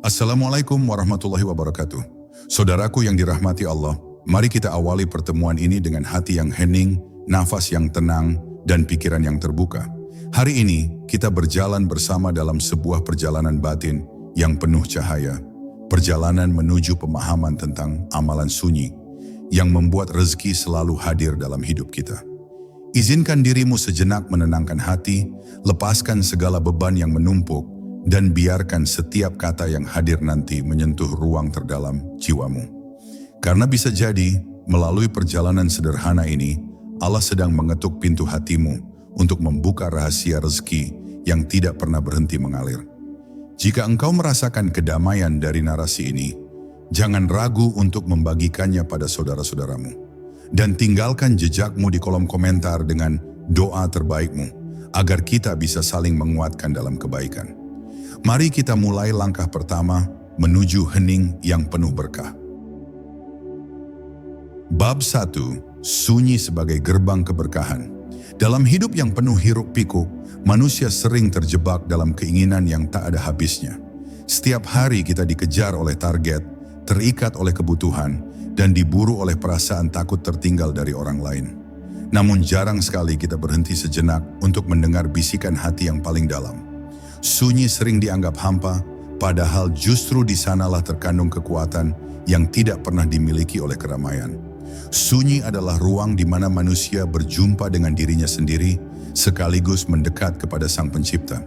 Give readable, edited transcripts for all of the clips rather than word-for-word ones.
Assalamualaikum warahmatullahi wabarakatuh. Saudaraku yang dirahmati Allah, mari kita awali pertemuan ini dengan hati yang hening, nafas yang tenang, dan pikiran yang terbuka. Hari ini, kita berjalan bersama dalam sebuah perjalanan batin yang penuh cahaya. Perjalanan menuju pemahaman tentang amalan sunyi, yang membuat rezeki selalu hadir dalam hidup kita. Izinkan dirimu sejenak menenangkan hati, lepaskan segala beban yang menumpuk, dan biarkan setiap kata yang hadir nanti menyentuh ruang terdalam jiwamu. Karena bisa jadi, melalui perjalanan sederhana ini, Allah sedang mengetuk pintu hatimu untuk membuka rahasia rezeki yang tidak pernah berhenti mengalir. Jika engkau merasakan kedamaian dari narasi ini, jangan ragu untuk membagikannya pada saudara-saudaramu. Dan tinggalkan jejakmu di kolom komentar dengan doa terbaikmu, agar kita bisa saling menguatkan dalam kebaikan. Mari kita mulai langkah pertama menuju hening yang penuh berkah. Bab 1. Sunyi sebagai gerbang keberkahan. Dalam hidup yang penuh hiruk-pikuk, manusia sering terjebak dalam keinginan yang tak ada habisnya. Setiap hari kita dikejar oleh target, terikat oleh kebutuhan, dan diburu oleh perasaan takut tertinggal dari orang lain. Namun jarang sekali kita berhenti sejenak untuk mendengar bisikan hati yang paling dalam. Sunyi sering dianggap hampa, padahal justru di sanalah terkandung kekuatan yang tidak pernah dimiliki oleh keramaian. Sunyi adalah ruang di mana manusia berjumpa dengan dirinya sendiri, sekaligus mendekat kepada Sang Pencipta.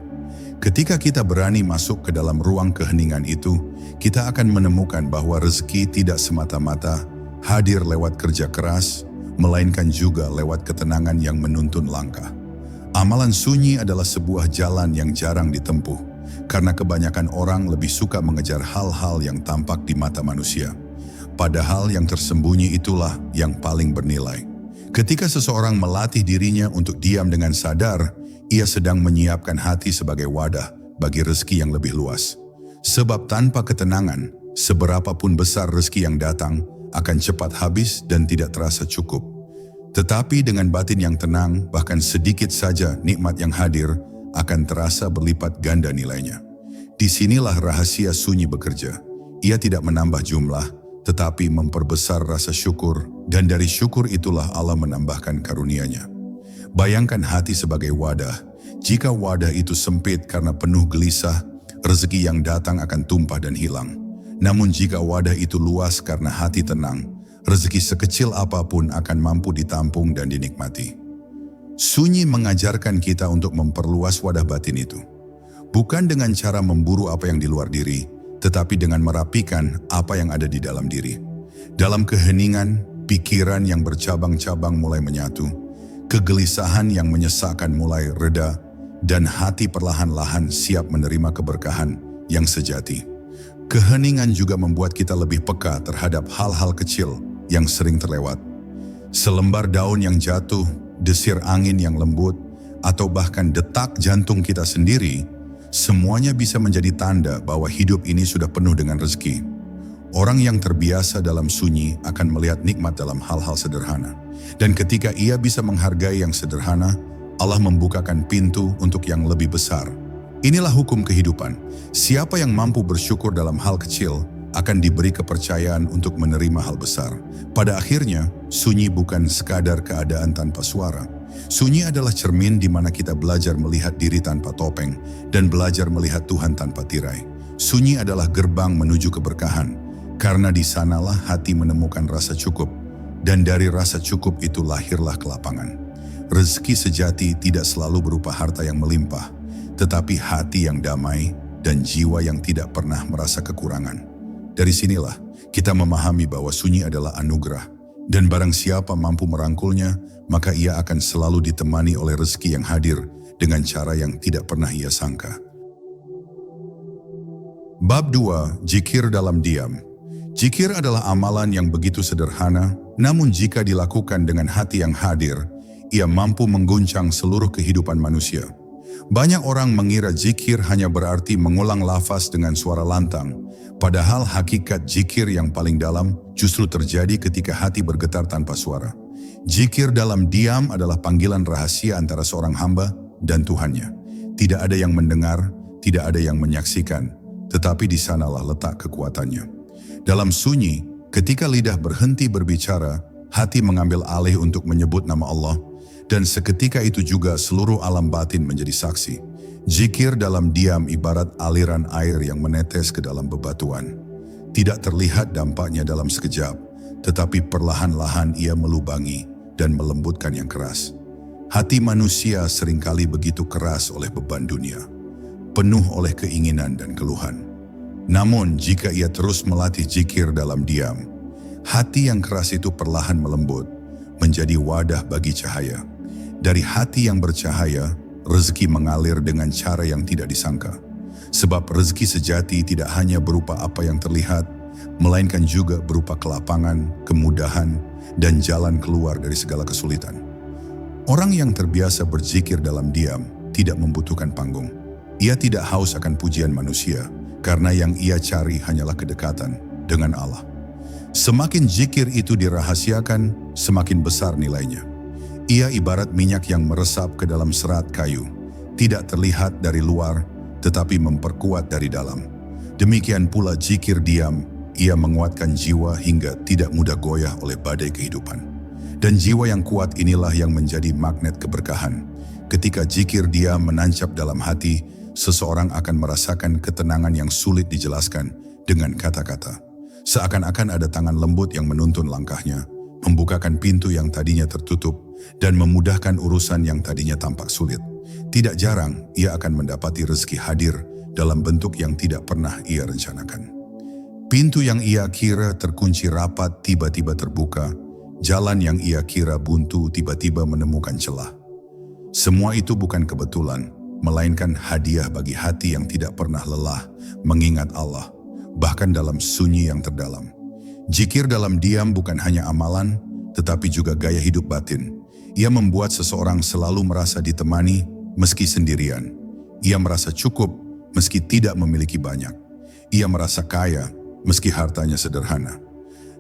Ketika kita berani masuk ke dalam ruang keheningan itu, kita akan menemukan bahwa rezeki tidak semata-mata hadir lewat kerja keras, melainkan juga lewat ketenangan yang menuntun langkah. Amalan sunyi adalah sebuah jalan yang jarang ditempuh, karena kebanyakan orang lebih suka mengejar hal-hal yang tampak di mata manusia. Padahal yang tersembunyi itulah yang paling bernilai. Ketika seseorang melatih dirinya untuk diam dengan sadar, ia sedang menyiapkan hati sebagai wadah bagi rezeki yang lebih luas. Sebab tanpa ketenangan, seberapapun besar rezeki yang datang akan cepat habis dan tidak terasa cukup. Tetapi dengan batin yang tenang, bahkan sedikit saja nikmat yang hadir akan terasa berlipat ganda nilainya. Disinilah rahasia sunyi bekerja. Ia tidak menambah jumlah, tetapi memperbesar rasa syukur, dan dari syukur itulah Allah menambahkan karunia-Nya. Bayangkan hati sebagai wadah. Jika wadah itu sempit karena penuh gelisah, rezeki yang datang akan tumpah dan hilang. Namun jika wadah itu luas karena hati tenang, rezeki sekecil apapun akan mampu ditampung dan dinikmati. Sunyi mengajarkan kita untuk memperluas wadah batin itu. Bukan dengan cara memburu apa yang di luar diri, tetapi dengan merapikan apa yang ada di dalam diri. Dalam keheningan, pikiran yang bercabang-cabang mulai menyatu, kegelisahan yang menyesakkan mulai reda, dan hati perlahan-lahan siap menerima keberkahan yang sejati. Keheningan juga membuat kita lebih peka terhadap hal-hal kecil yang sering terlewat. Selembar daun yang jatuh, desir angin yang lembut, atau bahkan detak jantung kita sendiri, semuanya bisa menjadi tanda bahwa hidup ini sudah penuh dengan rezeki. Orang yang terbiasa dalam sunyi akan melihat nikmat dalam hal-hal sederhana. Dan ketika ia bisa menghargai yang sederhana, Allah membukakan pintu untuk yang lebih besar. Inilah hukum kehidupan. Siapa yang mampu bersyukur dalam hal kecil, akan diberi kepercayaan untuk menerima hal besar. Pada akhirnya, sunyi bukan sekadar keadaan tanpa suara. Sunyi adalah cermin di mana kita belajar melihat diri tanpa topeng dan belajar melihat Tuhan tanpa tirai. Sunyi adalah gerbang menuju keberkahan, karena di sanalah hati menemukan rasa cukup, dan dari rasa cukup itu lahirlah kelapangan. Rezeki sejati tidak selalu berupa harta yang melimpah, tetapi hati yang damai dan jiwa yang tidak pernah merasa kekurangan. Dari sinilah kita memahami bahwa sunyi adalah anugerah, dan barang siapa mampu merangkulnya, maka ia akan selalu ditemani oleh rezeki yang hadir dengan cara yang tidak pernah ia sangka. Bab 2. Zikir dalam diam. Zikir adalah amalan yang begitu sederhana, namun jika dilakukan dengan hati yang hadir, ia mampu mengguncang seluruh kehidupan manusia. Banyak orang mengira zikir hanya berarti mengulang lafaz dengan suara lantang, padahal hakikat zikir yang paling dalam justru terjadi ketika hati bergetar tanpa suara. Zikir dalam diam adalah panggilan rahasia antara seorang hamba dan Tuhannya. Tidak ada yang mendengar, tidak ada yang menyaksikan, tetapi di sanalah letak kekuatannya. Dalam sunyi, ketika lidah berhenti berbicara, hati mengambil alih untuk menyebut nama Allah, dan seketika itu juga seluruh alam batin menjadi saksi. Zikir dalam diam ibarat aliran air yang menetes ke dalam bebatuan. Tidak terlihat dampaknya dalam sekejap, tetapi perlahan-lahan ia melubangi dan melembutkan yang keras. Hati manusia seringkali begitu keras oleh beban dunia, penuh oleh keinginan dan keluhan. Namun jika ia terus melatih zikir dalam diam, hati yang keras itu perlahan melembut, menjadi wadah bagi cahaya. Dari hati yang bercahaya, rezeki mengalir dengan cara yang tidak disangka. Sebab rezeki sejati tidak hanya berupa apa yang terlihat, melainkan juga berupa kelapangan, kemudahan, dan jalan keluar dari segala kesulitan. Orang yang terbiasa berzikir dalam diam tidak membutuhkan panggung. Ia tidak haus akan pujian manusia, karena yang ia cari hanyalah kedekatan dengan Allah. Semakin zikir itu dirahasiakan, semakin besar nilainya. Ia ibarat minyak yang meresap ke dalam serat kayu, tidak terlihat dari luar, tetapi memperkuat dari dalam. Demikian pula zikir diam, ia menguatkan jiwa hingga tidak mudah goyah oleh badai kehidupan. Dan jiwa yang kuat inilah yang menjadi magnet keberkahan. Ketika zikir diam menancap dalam hati, seseorang akan merasakan ketenangan yang sulit dijelaskan dengan kata-kata. Seakan-akan ada tangan lembut yang menuntun langkahnya, membukakan pintu yang tadinya tertutup, dan memudahkan urusan yang tadinya tampak sulit. Tidak jarang, ia akan mendapati rezeki hadir dalam bentuk yang tidak pernah ia rencanakan. Pintu yang ia kira terkunci rapat tiba-tiba terbuka, jalan yang ia kira buntu tiba-tiba menemukan celah. Semua itu bukan kebetulan, melainkan hadiah bagi hati yang tidak pernah lelah mengingat Allah, bahkan dalam sunyi yang terdalam. Zikir dalam diam bukan hanya amalan, tetapi juga gaya hidup batin. Ia membuat seseorang selalu merasa ditemani meski sendirian. Ia merasa cukup meski tidak memiliki banyak. Ia merasa kaya meski hartanya sederhana.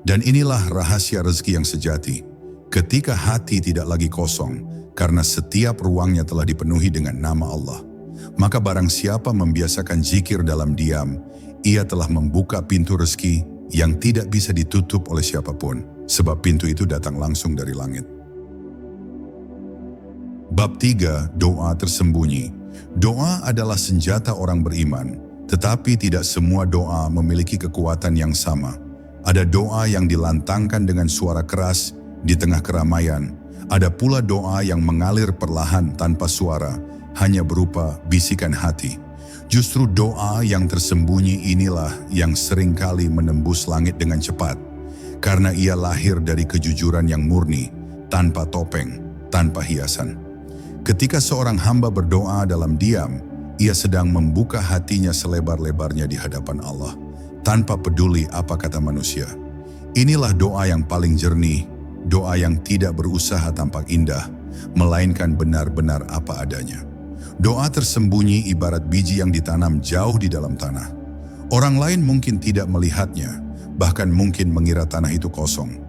Dan inilah rahasia rezeki yang sejati. Ketika hati tidak lagi kosong, karena setiap ruangnya telah dipenuhi dengan nama Allah, maka barang siapa membiasakan zikir dalam diam, ia telah membuka pintu rezeki yang tidak bisa ditutup oleh siapapun, sebab pintu itu datang langsung dari langit. Bab 3, doa tersembunyi. Doa adalah senjata orang beriman, tetapi tidak semua doa memiliki kekuatan yang sama. Ada doa yang dilantangkan dengan suara keras di tengah keramaian. Ada pula doa yang mengalir perlahan tanpa suara, hanya berupa bisikan hati. Justru doa yang tersembunyi inilah yang seringkali menembus langit dengan cepat, karena ia lahir dari kejujuran yang murni, tanpa topeng, tanpa hiasan. Ketika seorang hamba berdoa dalam diam, ia sedang membuka hatinya selebar-lebarnya di hadapan Allah, tanpa peduli apa kata manusia. Inilah doa yang paling jernih, doa yang tidak berusaha tampak indah, melainkan benar-benar apa adanya. Doa tersembunyi ibarat biji yang ditanam jauh di dalam tanah. Orang lain mungkin tidak melihatnya, bahkan mungkin mengira tanah itu kosong.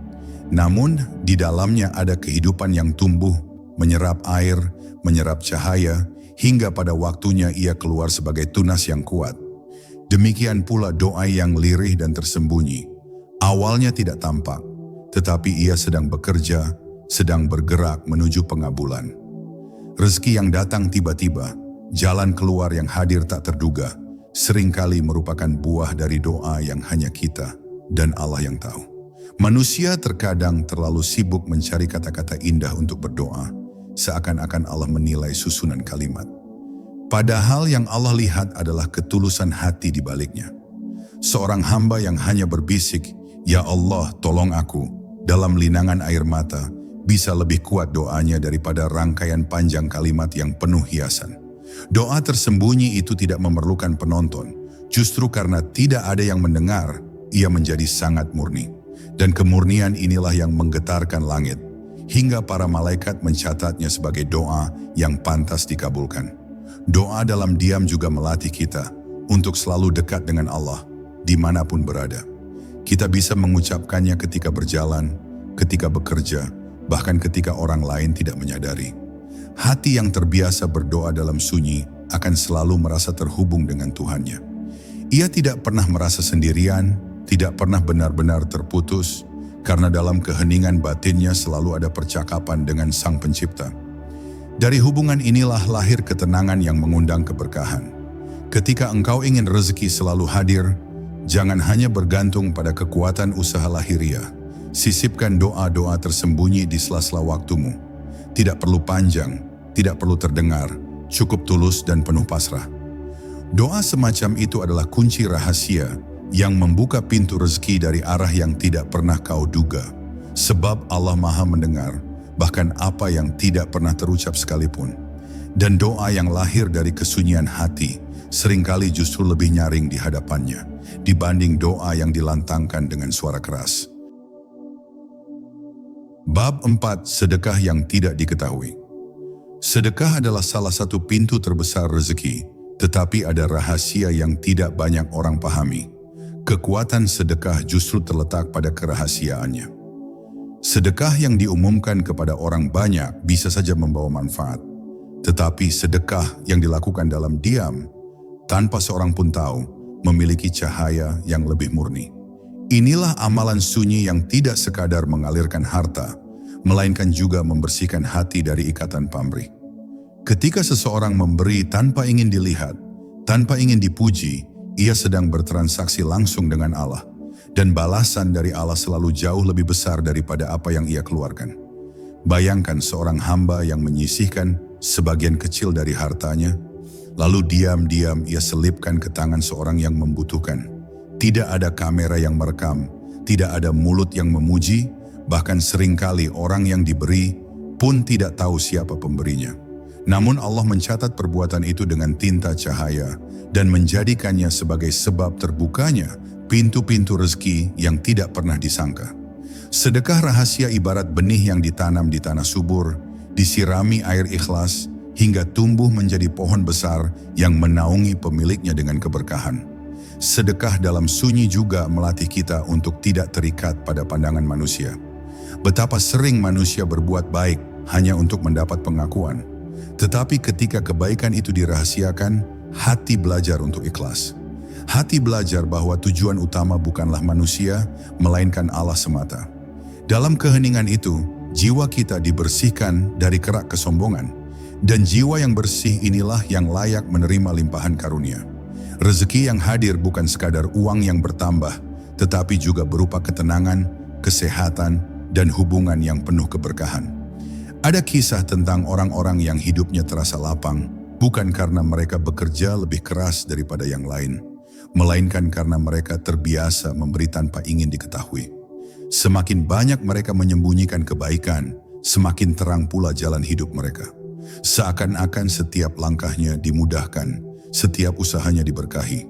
Namun, di dalamnya ada kehidupan yang tumbuh, menyerap air, menyerap cahaya, hingga pada waktunya ia keluar sebagai tunas yang kuat. Demikian pula doa yang lirih dan tersembunyi. Awalnya tidak tampak, tetapi ia sedang bekerja, sedang bergerak menuju pengabulan. Rezeki yang datang tiba-tiba, jalan keluar yang hadir tak terduga, seringkali merupakan buah dari doa yang hanya kita dan Allah yang tahu. Manusia terkadang terlalu sibuk mencari kata-kata indah untuk berdoa, seakan-akan Allah menilai susunan kalimat. Padahal yang Allah lihat adalah ketulusan hati di baliknya. Seorang hamba yang hanya berbisik, "Ya Allah, tolong aku," dalam linangan air mata, bisa lebih kuat doanya daripada rangkaian panjang kalimat yang penuh hiasan. Doa tersembunyi itu tidak memerlukan penonton. Justru karena tidak ada yang mendengar, ia menjadi sangat murni. Dan kemurnian inilah yang menggetarkan langit, hingga para malaikat mencatatnya sebagai doa yang pantas dikabulkan. Doa dalam diam juga melatih kita untuk selalu dekat dengan Allah, dimanapun berada. Kita bisa mengucapkannya ketika berjalan, ketika bekerja, bahkan ketika orang lain tidak menyadari. Hati yang terbiasa berdoa dalam sunyi akan selalu merasa terhubung dengan Tuhannya. Ia tidak pernah merasa sendirian, tidak pernah benar-benar terputus, karena dalam keheningan batinnya selalu ada percakapan dengan Sang Pencipta. Dari hubungan inilah lahir ketenangan yang mengundang keberkahan. Ketika engkau ingin rezeki selalu hadir, jangan hanya bergantung pada kekuatan usaha lahiriah. Sisipkan doa-doa tersembunyi di sela-sela waktumu. Tidak perlu panjang, tidak perlu terdengar, cukup tulus dan penuh pasrah. Doa semacam itu adalah kunci rahasia yang membuka pintu rezeki dari arah yang tidak pernah kau duga. Sebab Allah Maha mendengar, bahkan apa yang tidak pernah terucap sekalipun. Dan doa yang lahir dari kesunyian hati seringkali justru lebih nyaring di hadapannya dibanding doa yang dilantangkan dengan suara keras. Bab 4. Sedekah yang tidak diketahui. Sedekah adalah salah satu pintu terbesar rezeki, tetapi ada rahasia yang tidak banyak orang pahami. Kekuatan sedekah justru terletak pada kerahasiaannya. Sedekah yang diumumkan kepada orang banyak bisa saja membawa manfaat, tetapi sedekah yang dilakukan dalam diam, tanpa seorang pun tahu, memiliki cahaya yang lebih murni. Inilah amalan sunyi yang tidak sekadar mengalirkan harta, melainkan juga membersihkan hati dari ikatan pamrih. Ketika seseorang memberi tanpa ingin dilihat, tanpa ingin dipuji, ia sedang bertransaksi langsung dengan Allah. Dan balasan dari Allah selalu jauh lebih besar daripada apa yang ia keluarkan. Bayangkan seorang hamba yang menyisihkan sebagian kecil dari hartanya, lalu diam-diam ia selipkan ke tangan seorang yang membutuhkan. Tidak ada kamera yang merekam, tidak ada mulut yang memuji, bahkan seringkali orang yang diberi pun tidak tahu siapa pemberinya. Namun Allah mencatat perbuatan itu dengan tinta cahaya dan menjadikannya sebagai sebab terbukanya pintu-pintu rezeki yang tidak pernah disangka. Sedekah rahasia ibarat benih yang ditanam di tanah subur, disirami air ikhlas, hingga tumbuh menjadi pohon besar yang menaungi pemiliknya dengan keberkahan. Sedekah dalam sunyi juga melatih kita untuk tidak terikat pada pandangan manusia. Betapa sering manusia berbuat baik hanya untuk mendapat pengakuan. Tetapi ketika kebaikan itu dirahasiakan, hati belajar untuk ikhlas. Hati belajar bahwa tujuan utama bukanlah manusia, melainkan Allah semata. Dalam keheningan itu, jiwa kita dibersihkan dari kerak kesombongan. Dan jiwa yang bersih inilah yang layak menerima limpahan karunia. Rezeki yang hadir bukan sekadar uang yang bertambah, tetapi juga berupa ketenangan, kesehatan, dan hubungan yang penuh keberkahan. Ada kisah tentang orang-orang yang hidupnya terasa lapang, bukan karena mereka bekerja lebih keras daripada yang lain, melainkan karena mereka terbiasa memberi tanpa ingin diketahui. Semakin banyak mereka menyembunyikan kebaikan, semakin terang pula jalan hidup mereka. Seakan-akan setiap langkahnya dimudahkan, setiap usahanya diberkahi.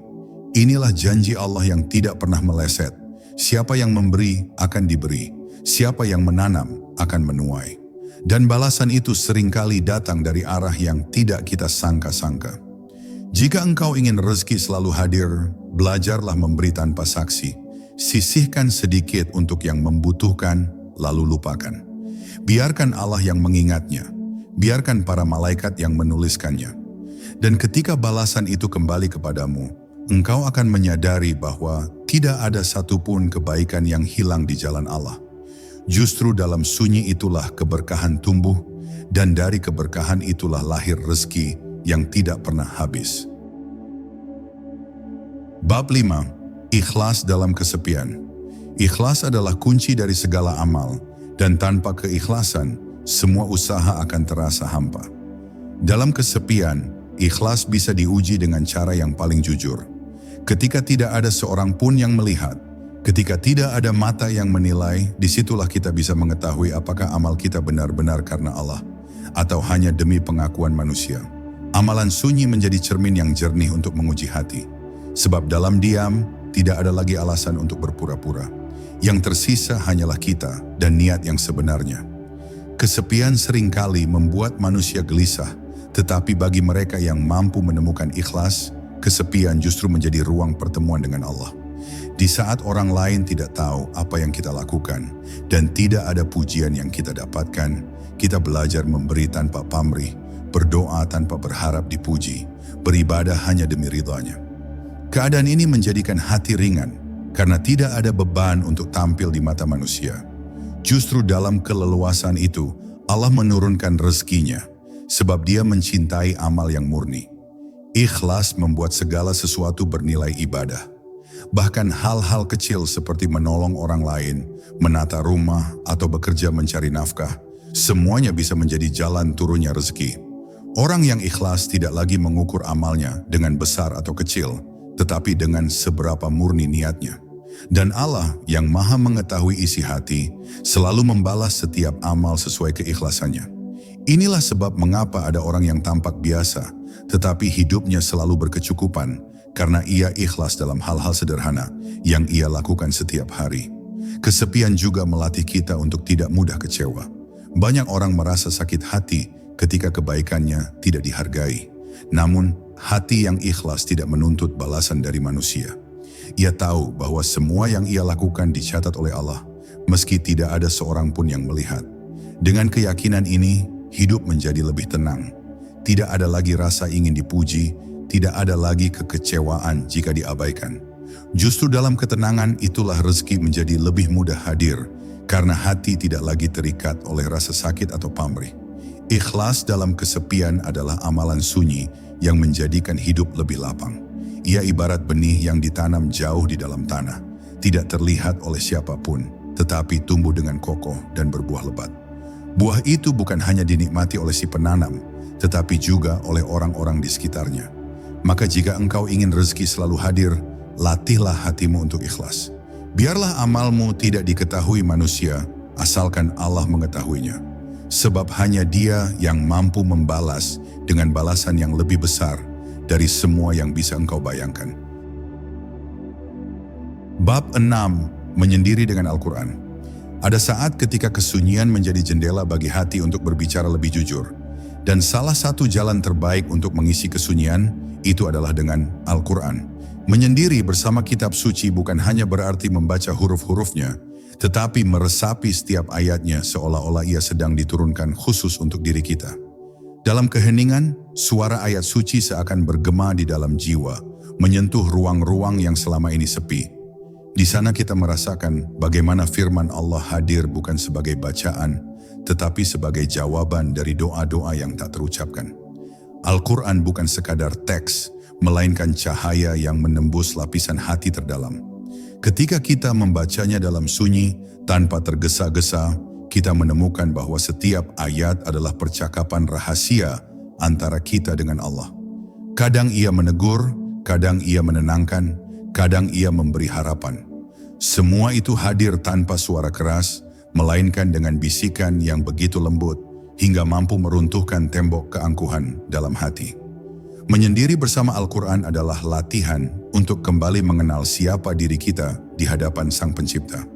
Inilah janji Allah yang tidak pernah meleset. Siapa yang memberi akan diberi, siapa yang menanam akan menuai. Dan balasan itu seringkali datang dari arah yang tidak kita sangka-sangka. Jika engkau ingin rezeki selalu hadir, belajarlah memberi tanpa saksi. Sisihkan sedikit untuk yang membutuhkan, lalu lupakan. Biarkan Allah yang mengingatnya. Biarkan para malaikat yang menuliskannya. Dan ketika balasan itu kembali kepadamu, engkau akan menyadari bahwa tidak ada satupun kebaikan yang hilang di jalan Allah. Justru dalam sunyi itulah keberkahan tumbuh, dan dari keberkahan itulah lahir rezeki yang tidak pernah habis. Bab 5. Ikhlas dalam kesepian. Ikhlas adalah kunci dari segala amal, dan tanpa keikhlasan, semua usaha akan terasa hampa. Dalam kesepian, ikhlas bisa diuji dengan cara yang paling jujur. Ketika tidak ada seorang pun yang melihat, ketika tidak ada mata yang menilai, disitulah kita bisa mengetahui apakah amal kita benar-benar karena Allah, atau hanya demi pengakuan manusia. Amalan sunyi menjadi cermin yang jernih untuk menguji hati. Sebab dalam diam, tidak ada lagi alasan untuk berpura-pura. Yang tersisa hanyalah kita dan niat yang sebenarnya. Kesepian seringkali membuat manusia gelisah, tetapi bagi mereka yang mampu menemukan ikhlas, kesepian justru menjadi ruang pertemuan dengan Allah. Di saat orang lain tidak tahu apa yang kita lakukan dan tidak ada pujian yang kita dapatkan, kita belajar memberi tanpa pamrih, berdoa tanpa berharap dipuji, beribadah hanya demi ridhanya. Keadaan ini menjadikan hati ringan karena tidak ada beban untuk tampil di mata manusia. Justru dalam keleluasan itu, Allah menurunkan rezekinya sebab Dia mencintai amal yang murni. Ikhlas membuat segala sesuatu bernilai ibadah. Bahkan hal-hal kecil seperti menolong orang lain, menata rumah, atau bekerja mencari nafkah, semuanya bisa menjadi jalan turunnya rezeki. Orang yang ikhlas tidak lagi mengukur amalnya dengan besar atau kecil, tetapi dengan seberapa murni niatnya. Dan Allah yang Maha mengetahui isi hati selalu membalas setiap amal sesuai keikhlasannya. Inilah sebab mengapa ada orang yang tampak biasa, tetapi hidupnya selalu berkecukupan karena ia ikhlas dalam hal-hal sederhana yang ia lakukan setiap hari. Kesepian juga melatih kita untuk tidak mudah kecewa. Banyak orang merasa sakit hati ketika kebaikannya tidak dihargai. Namun, hati yang ikhlas tidak menuntut balasan dari manusia. Ia tahu bahwa semua yang ia lakukan dicatat oleh Allah, meski tidak ada seorang pun yang melihat. Dengan keyakinan ini, hidup menjadi lebih tenang. Tidak ada lagi rasa ingin dipuji, tidak ada lagi kekecewaan jika diabaikan. Justru dalam ketenangan itulah rezeki menjadi lebih mudah hadir, karena hati tidak lagi terikat oleh rasa sakit atau pamrih. Ikhlas dalam kesepian adalah amalan sunyi yang menjadikan hidup lebih lapang. Ia ibarat benih yang ditanam jauh di dalam tanah, tidak terlihat oleh siapapun, tetapi tumbuh dengan kokoh dan berbuah lebat. Buah itu bukan hanya dinikmati oleh si penanam, tetapi juga oleh orang-orang di sekitarnya. Maka jika engkau ingin rezeki selalu hadir, latihlah hatimu untuk ikhlas. Biarlah amalmu tidak diketahui manusia, asalkan Allah mengetahuinya. Sebab hanya Dia yang mampu membalas dengan balasan yang lebih besar dari semua yang bisa engkau bayangkan. Bab 6. Menyendiri dengan Al-Quran. Ada saat ketika kesunyian menjadi jendela bagi hati untuk berbicara lebih jujur. Dan salah satu jalan terbaik untuk mengisi kesunyian itu adalah dengan Al-Quran. Menyendiri bersama kitab suci bukan hanya berarti membaca huruf-hurufnya, tetapi meresapi setiap ayatnya seolah-olah ia sedang diturunkan khusus untuk diri kita. Dalam keheningan, suara ayat suci seakan bergema di dalam jiwa, menyentuh ruang-ruang yang selama ini sepi. Di sana kita merasakan bagaimana firman Allah hadir bukan sebagai bacaan, tetapi sebagai jawaban dari doa-doa yang tak terucapkan. Al-Quran bukan sekadar teks, melainkan cahaya yang menembus lapisan hati terdalam. Ketika kita membacanya dalam sunyi, tanpa tergesa-gesa, kita menemukan bahwa setiap ayat adalah percakapan rahasia antara kita dengan Allah. Kadang ia menegur, kadang ia menenangkan, kadang ia memberi harapan. Semua itu hadir tanpa suara keras, melainkan dengan bisikan yang begitu lembut, hingga mampu meruntuhkan tembok keangkuhan dalam hati. Menyendiri bersama Al-Quran adalah latihan untuk kembali mengenal siapa diri kita di hadapan Sang Pencipta.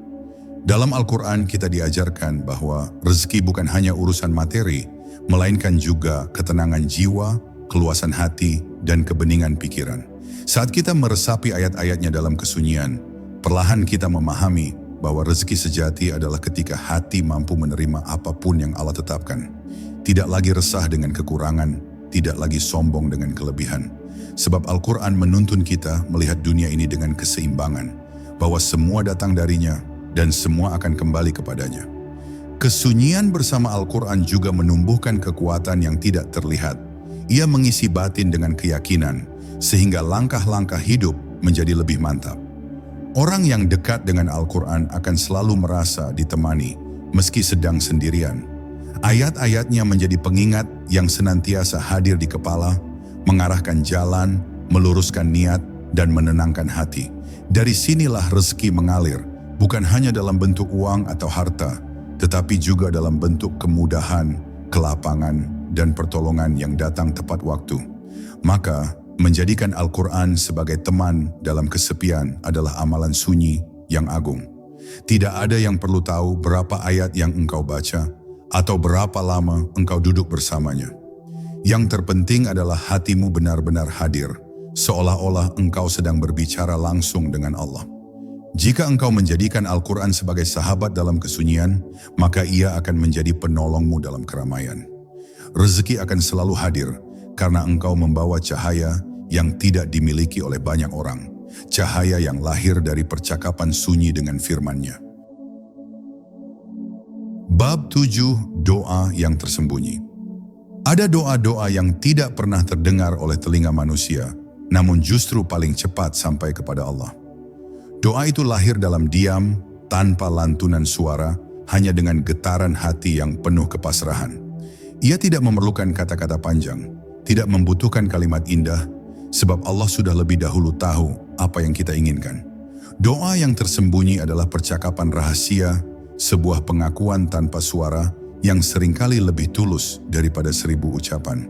Dalam Al-Quran kita diajarkan bahwa rezeki bukan hanya urusan materi, melainkan juga ketenangan jiwa, keluasan hati, dan kebeningan pikiran. Saat kita meresapi ayat-ayatnya dalam kesunyian, perlahan kita memahami bahwa rezeki sejati adalah ketika hati mampu menerima apapun yang Allah tetapkan. Tidak lagi resah dengan kekurangan, tidak lagi sombong dengan kelebihan. Sebab Al-Quran menuntun kita melihat dunia ini dengan keseimbangan, bahwa semua datang darinya, dan semua akan kembali kepadanya. Kesunyian bersama Al-Quran juga menumbuhkan kekuatan yang tidak terlihat. Ia mengisi batin dengan keyakinan, sehingga langkah-langkah hidup menjadi lebih mantap. Orang yang dekat dengan Al-Quran akan selalu merasa ditemani, meski sedang sendirian. Ayat-ayatnya menjadi pengingat yang senantiasa hadir di kepala, mengarahkan jalan, meluruskan niat, dan menenangkan hati. Dari sinilah rezeki mengalir, bukan hanya dalam bentuk uang atau harta, tetapi juga dalam bentuk kemudahan, kelapangan, dan pertolongan yang datang tepat waktu. Maka, menjadikan Al-Quran sebagai teman dalam kesepian adalah amalan sunyi yang agung. Tidak ada yang perlu tahu berapa ayat yang engkau baca, atau berapa lama engkau duduk bersamanya. Yang terpenting adalah hatimu benar-benar hadir, seolah-olah engkau sedang berbicara langsung dengan Allah. Jika engkau menjadikan Al-Quran sebagai sahabat dalam kesunyian, maka ia akan menjadi penolongmu dalam keramaian. Rezeki akan selalu hadir, karena engkau membawa cahaya yang tidak dimiliki oleh banyak orang. cahaya yang lahir dari percakapan sunyi dengan firman-Nya. Bab 7, doa yang tersembunyi. Ada doa-doa yang tidak pernah terdengar oleh telinga manusia, namun justru paling cepat sampai kepada Allah. Doa itu lahir dalam diam, tanpa lantunan suara, hanya dengan getaran hati yang penuh kepasrahan. Ia tidak memerlukan kata-kata panjang, tidak membutuhkan kalimat indah, sebab Allah sudah lebih dahulu tahu apa yang kita inginkan. Doa yang tersembunyi adalah percakapan rahasia, sebuah pengakuan tanpa suara yang seringkali lebih tulus daripada 1000 ucapan.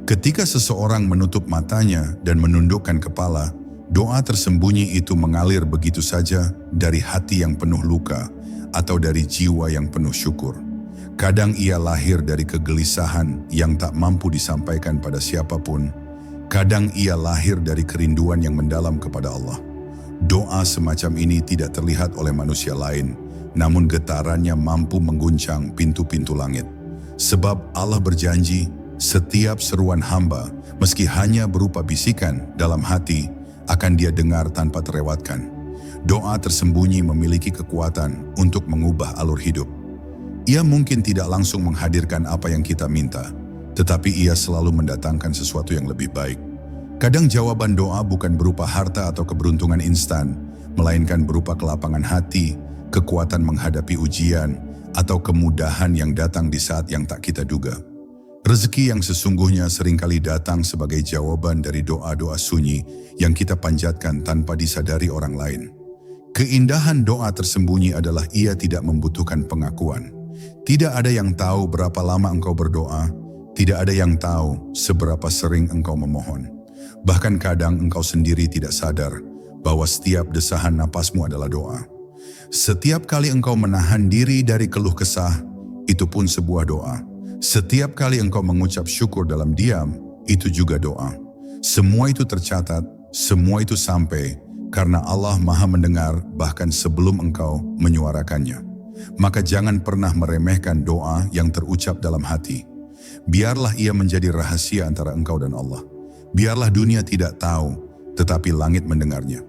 Ketika seseorang menutup matanya dan menundukkan kepala, doa tersembunyi itu mengalir begitu saja dari hati yang penuh luka atau dari jiwa yang penuh syukur. Kadang ia lahir dari kegelisahan yang tak mampu disampaikan pada siapapun. Kadang ia lahir dari kerinduan yang mendalam kepada Allah. Doa semacam ini tidak terlihat oleh manusia lain, namun getarannya mampu mengguncang pintu-pintu langit. Sebab Allah berjanji, setiap seruan hamba, meski hanya berupa bisikan dalam hati, akan Dia dengar tanpa terlewatkan. Doa tersembunyi memiliki kekuatan untuk mengubah alur hidup. Ia mungkin tidak langsung menghadirkan apa yang kita minta, tetapi ia selalu mendatangkan sesuatu yang lebih baik. Kadang jawaban doa bukan berupa harta atau keberuntungan instan, melainkan berupa kelapangan hati, kekuatan menghadapi ujian, atau kemudahan yang datang di saat yang tak kita duga. Rezeki yang sesungguhnya seringkali datang sebagai jawaban dari doa-doa sunyi yang kita panjatkan tanpa disadari orang lain. Keindahan doa tersembunyi adalah ia tidak membutuhkan pengakuan. Tidak ada yang tahu berapa lama engkau berdoa, tidak ada yang tahu seberapa sering engkau memohon. Bahkan kadang engkau sendiri tidak sadar bahwa setiap desahan napasmu adalah doa. Setiap kali engkau menahan diri dari keluh kesah, itu pun sebuah doa. Setiap kali engkau mengucap syukur dalam diam, itu juga doa. Semua itu tercatat, semua itu sampai, karena Allah Maha mendengar bahkan sebelum engkau menyuarakannya. Maka jangan pernah meremehkan doa yang terucap dalam hati. Biarlah ia menjadi rahasia antara engkau dan Allah. Biarlah dunia tidak tahu, tetapi langit mendengarnya.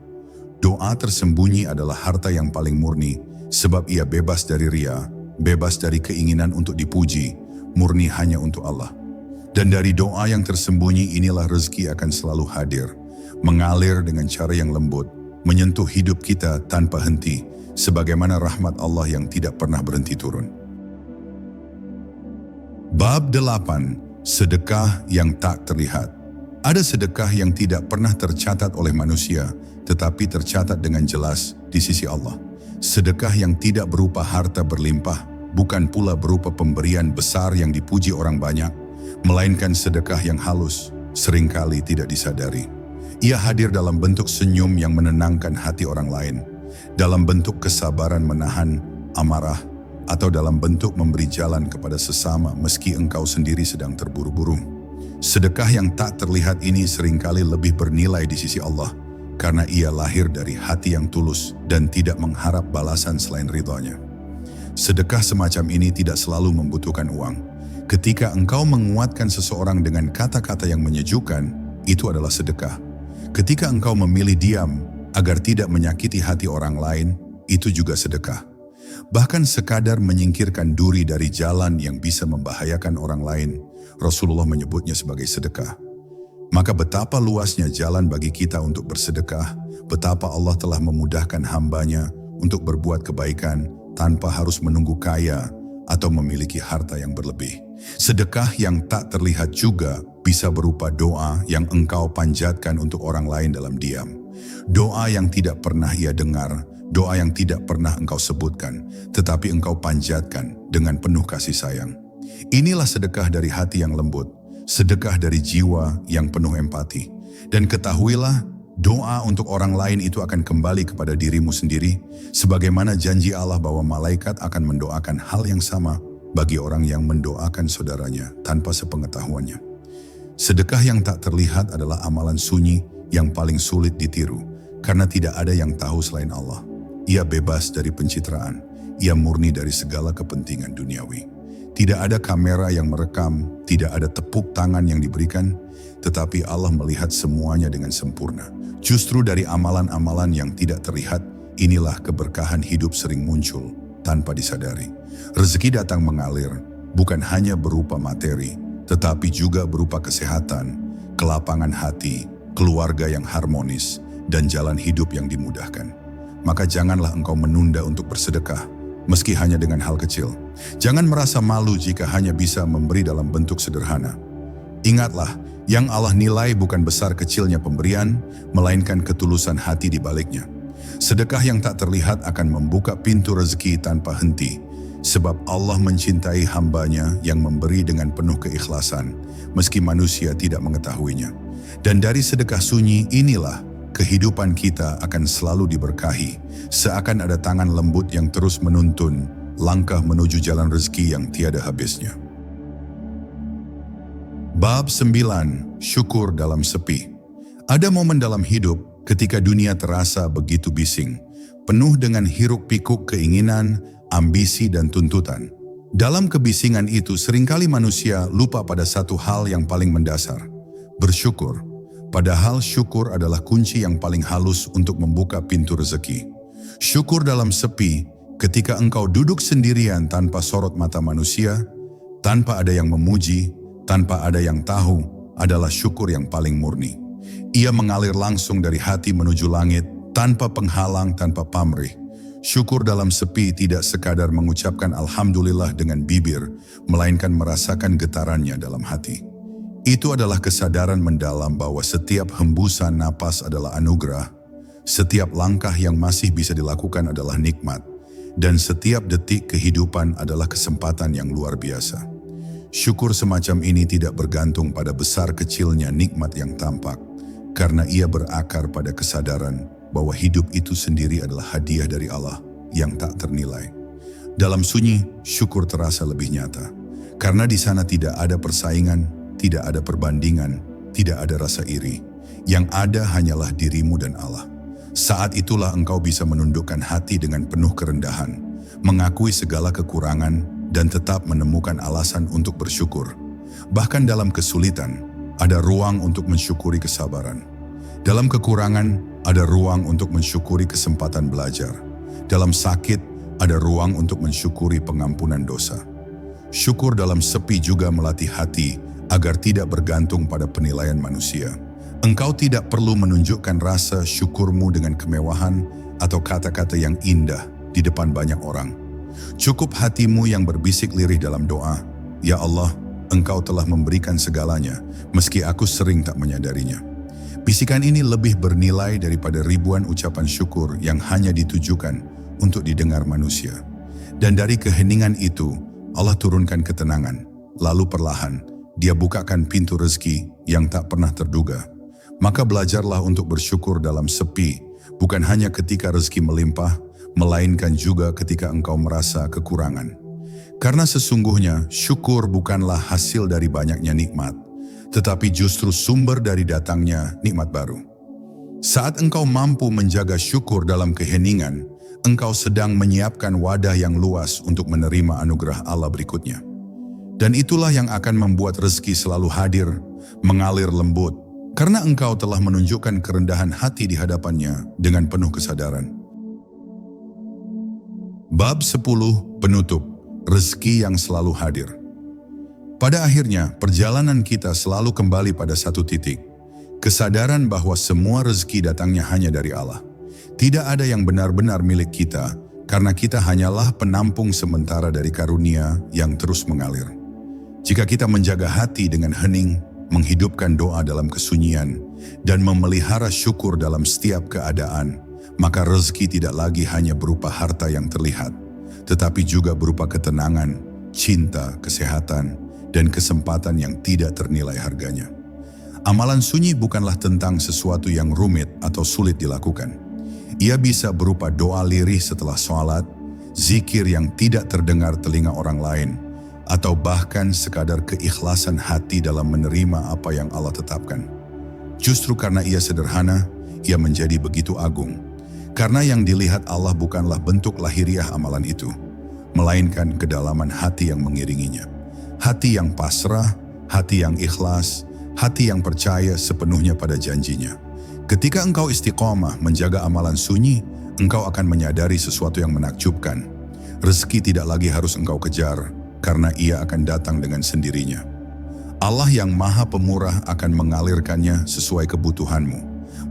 Doa tersembunyi adalah harta yang paling murni, sebab ia bebas dari ria, bebas dari keinginan untuk dipuji, murni hanya untuk Allah. Dan dari doa yang tersembunyi inilah rezeki akan selalu hadir, mengalir dengan cara yang lembut, menyentuh hidup kita tanpa henti, sebagaimana rahmat Allah yang tidak pernah berhenti turun. Bab 8. Sedekah yang tak terlihat. Ada sedekah yang tidak pernah tercatat oleh manusia, tetapi tercatat dengan jelas di sisi Allah. Sedekah yang tidak berupa harta berlimpah, bukan pula berupa pemberian besar yang dipuji orang banyak, melainkan sedekah yang halus, seringkali tidak disadari. Ia hadir dalam bentuk senyum yang menenangkan hati orang lain, dalam bentuk kesabaran menahan amarah, atau dalam bentuk memberi jalan kepada sesama meski engkau sendiri sedang terburu-buru. Sedekah yang tak terlihat ini seringkali lebih bernilai di sisi Allah, karena ia lahir dari hati yang tulus dan tidak mengharap balasan selain ridhonya. Sedekah semacam ini tidak selalu membutuhkan uang. Ketika engkau menguatkan seseorang dengan kata-kata yang menyejukkan, itu adalah sedekah. Ketika engkau memilih diam agar tidak menyakiti hati orang lain, itu juga sedekah. Bahkan sekadar menyingkirkan duri dari jalan yang bisa membahayakan orang lain, Rasulullah menyebutnya sebagai sedekah. Maka betapa luasnya jalan bagi kita untuk bersedekah, betapa Allah telah memudahkan hamba-Nya untuk berbuat kebaikan tanpa harus menunggu kaya atau memiliki harta yang berlebih. Sedekah yang tak terlihat juga bisa berupa doa yang engkau panjatkan untuk orang lain dalam diam. Doa yang tidak pernah ia dengar, doa yang tidak pernah engkau sebutkan, tetapi engkau panjatkan dengan penuh kasih sayang. Inilah sedekah dari hati yang lembut, sedekah dari jiwa yang penuh empati. Dan ketahuilah, doa untuk orang lain itu akan kembali kepada dirimu sendiri, sebagaimana janji Allah bahwa malaikat akan mendoakan hal yang sama bagi orang yang mendoakan saudaranya tanpa sepengetahuannya. Sedekah yang tak terlihat adalah amalan sunyi yang paling sulit ditiru, karena tidak ada yang tahu selain Allah. Ia bebas dari pencitraan, ia murni dari segala kepentingan duniawi. Tidak ada kamera yang merekam, tidak ada tepuk tangan yang diberikan, tetapi Allah melihat semuanya dengan sempurna. Justru dari amalan-amalan yang tidak terlihat, inilah keberkahan hidup sering muncul tanpa disadari. Rezeki datang mengalir, bukan hanya berupa materi, tetapi juga berupa kesehatan, kelapangan hati, keluarga yang harmonis, dan jalan hidup yang dimudahkan. Maka janganlah engkau menunda untuk bersedekah, meski hanya dengan hal kecil. Jangan merasa malu jika hanya bisa memberi dalam bentuk sederhana. Ingatlah, yang Allah nilai bukan besar kecilnya pemberian, melainkan ketulusan hati di baliknya. Sedekah yang tak terlihat akan membuka pintu rezeki tanpa henti, sebab Allah mencintai hambanya yang memberi dengan penuh keikhlasan, meski manusia tidak mengetahuinya. Dan dari sedekah sunyi inilah kehidupan kita akan selalu diberkahi, seakan ada tangan lembut yang terus menuntun langkah menuju jalan rezeki yang tiada habisnya. Bab 9. Syukur dalam sepi. Ada momen dalam hidup ketika dunia terasa begitu bising, penuh dengan hiruk-pikuk keinginan, ambisi, dan tuntutan. Dalam kebisingan itu seringkali manusia lupa pada satu hal yang paling mendasar, bersyukur. Padahal syukur adalah kunci yang paling halus untuk membuka pintu rezeki. Syukur dalam sepi, ketika engkau duduk sendirian tanpa sorot mata manusia, tanpa ada yang memuji, tanpa ada yang tahu, adalah syukur yang paling murni. Ia mengalir langsung dari hati menuju langit, tanpa penghalang, tanpa pamrih. Syukur dalam sepi tidak sekadar mengucapkan alhamdulillah dengan bibir, melainkan merasakan getarannya dalam hati. Itu adalah kesadaran mendalam bahwa setiap hembusan napas adalah anugerah, setiap langkah yang masih bisa dilakukan adalah nikmat, dan setiap detik kehidupan adalah kesempatan yang luar biasa. Syukur semacam ini tidak bergantung pada besar kecilnya nikmat yang tampak, karena ia berakar pada kesadaran bahwa hidup itu sendiri adalah hadiah dari Allah yang tak ternilai. Dalam sunyi, syukur terasa lebih nyata, karena di sana tidak ada persaingan, tidak ada perbandingan, tidak ada rasa iri. Yang ada hanyalah dirimu dan Allah. Saat itulah engkau bisa menundukkan hati dengan penuh kerendahan, mengakui segala kekurangan, dan tetap menemukan alasan untuk bersyukur. Bahkan dalam kesulitan, ada ruang untuk mensyukuri kesabaran. Dalam kekurangan, ada ruang untuk mensyukuri kesempatan belajar. Dalam sakit, ada ruang untuk mensyukuri pengampunan dosa. Syukur dalam sepi juga melatih hati agar tidak bergantung pada penilaian manusia. Engkau tidak perlu menunjukkan rasa syukurmu dengan kemewahan atau kata-kata yang indah di depan banyak orang. Cukup hatimu yang berbisik lirih dalam doa, "Ya Allah, Engkau telah memberikan segalanya, meski aku sering tak menyadarinya." Bisikan ini lebih bernilai daripada ribuan ucapan syukur yang hanya ditujukan untuk didengar manusia. Dan dari keheningan itu, Allah turunkan ketenangan, lalu perlahan, Dia bukakan pintu rezeki yang tak pernah terduga. Maka belajarlah untuk bersyukur dalam sepi, bukan hanya ketika rezeki melimpah, melainkan juga ketika engkau merasa kekurangan. Karena sesungguhnya syukur bukanlah hasil dari banyaknya nikmat, tetapi justru sumber dari datangnya nikmat baru. Saat engkau mampu menjaga syukur dalam keheningan, engkau sedang menyiapkan wadah yang luas untuk menerima anugerah Allah berikutnya. Dan itulah yang akan membuat rezeki selalu hadir, mengalir lembut, karena engkau telah menunjukkan kerendahan hati di hadapannya dengan penuh kesadaran. Bab 10. Penutup. Rezeki yang selalu hadir. Pada akhirnya, perjalanan kita selalu kembali pada satu titik. Kesadaran bahwa semua rezeki datangnya hanya dari Allah. Tidak ada yang benar-benar milik kita, karena kita hanyalah penampung sementara dari karunia yang terus mengalir. Jika kita menjaga hati dengan hening, menghidupkan doa dalam kesunyian, dan memelihara syukur dalam setiap keadaan, maka rezeki tidak lagi hanya berupa harta yang terlihat, tetapi juga berupa ketenangan, cinta, kesehatan, dan kesempatan yang tidak ternilai harganya. Amalan sunyi bukanlah tentang sesuatu yang rumit atau sulit dilakukan. Ia bisa berupa doa lirih setelah sholat, zikir yang tidak terdengar telinga orang lain, atau bahkan sekadar keikhlasan hati dalam menerima apa yang Allah tetapkan. Justru karena ia sederhana, ia menjadi begitu agung. Karena yang dilihat Allah bukanlah bentuk lahiriah amalan itu, melainkan kedalaman hati yang mengiringinya. Hati yang pasrah, hati yang ikhlas, hati yang percaya sepenuhnya pada janjinya. Ketika engkau istiqomah menjaga amalan sunyi, engkau akan menyadari sesuatu yang menakjubkan. Rezeki tidak lagi harus engkau kejar, karena ia akan datang dengan sendirinya. Allah yang Maha Pemurah akan mengalirkannya sesuai kebutuhanmu,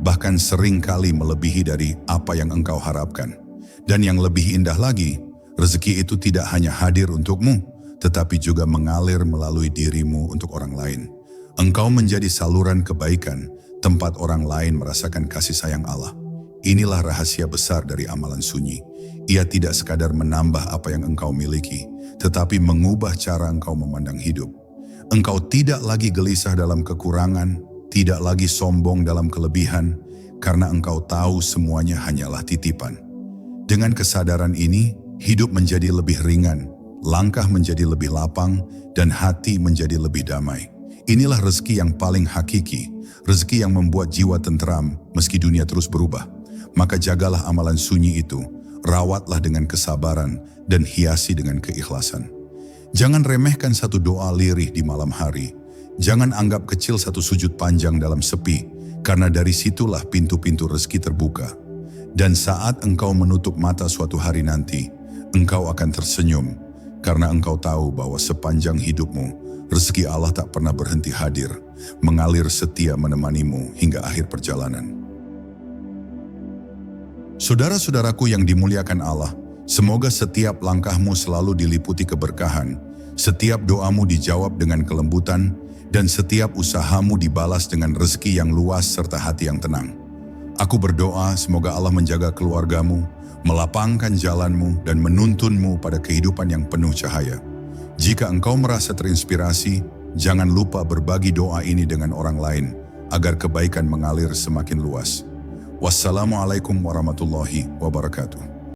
bahkan sering kali melebihi dari apa yang engkau harapkan. Dan yang lebih indah lagi, rezeki itu tidak hanya hadir untukmu, tetapi juga mengalir melalui dirimu untuk orang lain. Engkau menjadi saluran kebaikan, tempat orang lain merasakan kasih sayang Allah. Inilah rahasia besar dari amalan sunyi. Ia tidak sekadar menambah apa yang engkau miliki, tetapi mengubah cara engkau memandang hidup. Engkau tidak lagi gelisah dalam kekurangan, tidak lagi sombong dalam kelebihan, karena engkau tahu semuanya hanyalah titipan. Dengan kesadaran ini, hidup menjadi lebih ringan, langkah menjadi lebih lapang, dan hati menjadi lebih damai. Inilah rezeki yang paling hakiki, rezeki yang membuat jiwa tentram meski dunia terus berubah. Maka jagalah amalan sunyi itu, rawatlah dengan kesabaran, dan hiasi dengan keikhlasan. Jangan remehkan satu doa lirih di malam hari. Jangan anggap kecil satu sujud panjang dalam sepi, karena dari situlah pintu-pintu rezeki terbuka. Dan saat engkau menutup mata suatu hari nanti, engkau akan tersenyum, karena engkau tahu bahwa sepanjang hidupmu, rezeki Allah tak pernah berhenti hadir, mengalir setia menemanimu hingga akhir perjalanan. Saudara-saudaraku yang dimuliakan Allah, semoga setiap langkahmu selalu diliputi keberkahan, setiap doamu dijawab dengan kelembutan, dan setiap usahamu dibalas dengan rezeki yang luas serta hati yang tenang. Aku berdoa semoga Allah menjaga keluargamu, melapangkan jalanmu, dan menuntunmu pada kehidupan yang penuh cahaya. Jika engkau merasa terinspirasi, jangan lupa berbagi doa ini dengan orang lain, agar kebaikan mengalir semakin luas. Wassalamualaikum warahmatullahi wabarakatuh.